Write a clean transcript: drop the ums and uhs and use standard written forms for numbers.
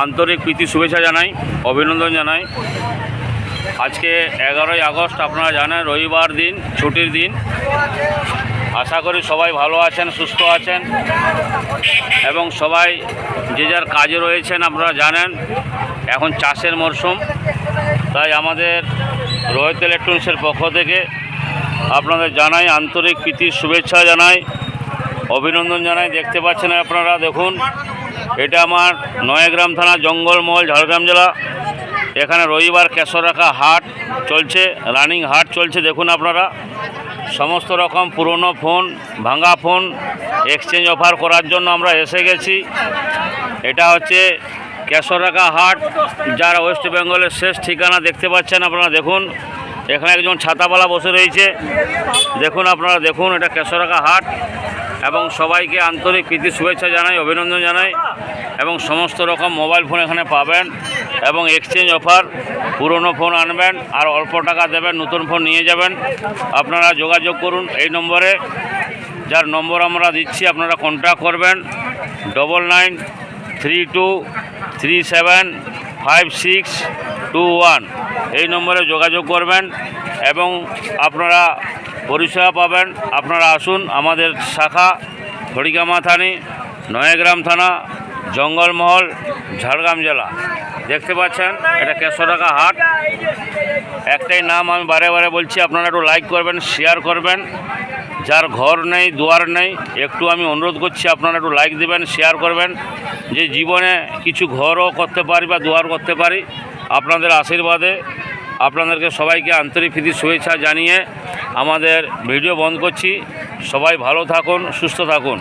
আন্তরিক প্রীতি শুভেচ্ছা জানাই, অভিনন্দন জানাই। আজকে 11ই আগস্ট, আপনারা জানেন রবিবার দিন, ছুটির দিন। আশা করি সবাই ভালো আছেন, সুস্থ আছেন এবং সবাই যে যার কাজে রয়েছেন। আপনারা জানেন এখন চাষের মরশুম, তাই আমাদের রোহিত ইলেকট্রনিক্সের পক্ষ থেকে আপনাদের জানাই আন্তরিক প্রীতির শুভেচ্ছা জানাই, অভিনন্দন জানাই। দেখতে পাচ্ছেন আপনারা, দেখুন এটা আমার নয়াগ্রাম থানা, জঙ্গলমহল, ঝাড়গ্রাম জেলা। এখানে রবিবার কেশরাখা হাট চলছে, রানিং হাট চলছে। দেখুন আপনারা, সমস্ত রকম পুরনো ফোন, ভাঙা ফোন এক্সচেঞ্জ অফার করার জন্য আমরা এসে গেছি। এটা হচ্ছে কেশরাখা হাট, যার ওয়েস্ট বেঙ্গলের শেষ ঠিকানা। দেখতে পাচ্ছেন আপনারা, দেখুন এখানে একজন ছাতাওয়ালা বসে রয়েছে। দেখুন আপনারা, দেখুন এটা কেশরাখা হাট এবং সবাইকে আন্তরিক প্রীতি শুভেচ্ছা জানাই, অভিনন্দন জানাই। এবং সমস্ত রকম মোবাইল ফোন এখানে পাবেন এবং এক্সচেঞ্জ অফার। পুরনো ফোন আনবেন আর অল্প টাকা দেবেন, নতুন ফোন নিয়ে যাবেন। আপনারা যোগাযোগ করুন এই নম্বরে, যার নম্বর আমরা দিচ্ছি। আপনারা কন্ট্যাক্ট করবেন 9932375621 এই নম্বরে যোগাযোগ করবেন এবং আপনারা পরিষেবা পাবেন। আপনারা আসুন, আমাদের শাখা খড়িকামাথানি, নয়াগ্রাম থানা, জঙ্গলমহল, ঝাড়গ্রাম জেলা। দেখতে পাচ্ছেন এটা কেশরাখা হাট। একটাই নাম আমি বারে বারে বলছি, আপনারা একটু লাইক করবেন, শেয়ার করবেন। যার ঘর নেই, দুয়ার নেই, একটু আমি অনুরোধ করছি আপনারা একটু লাইক দেবেন, শেয়ার করবেন। যে জীবনে কিছু ঘরও করতে পারি বা দুয়ার করতে পারি আপনাদের আশীর্বাদে। আপনাদেরকে সবাইকে আন্তরিক প্রীতি শুভেচ্ছা জানিয়ে আমাদের ভিডিও বন্ধ করছি। সবাই ভালো থাকুন, সুস্থ থাকুন।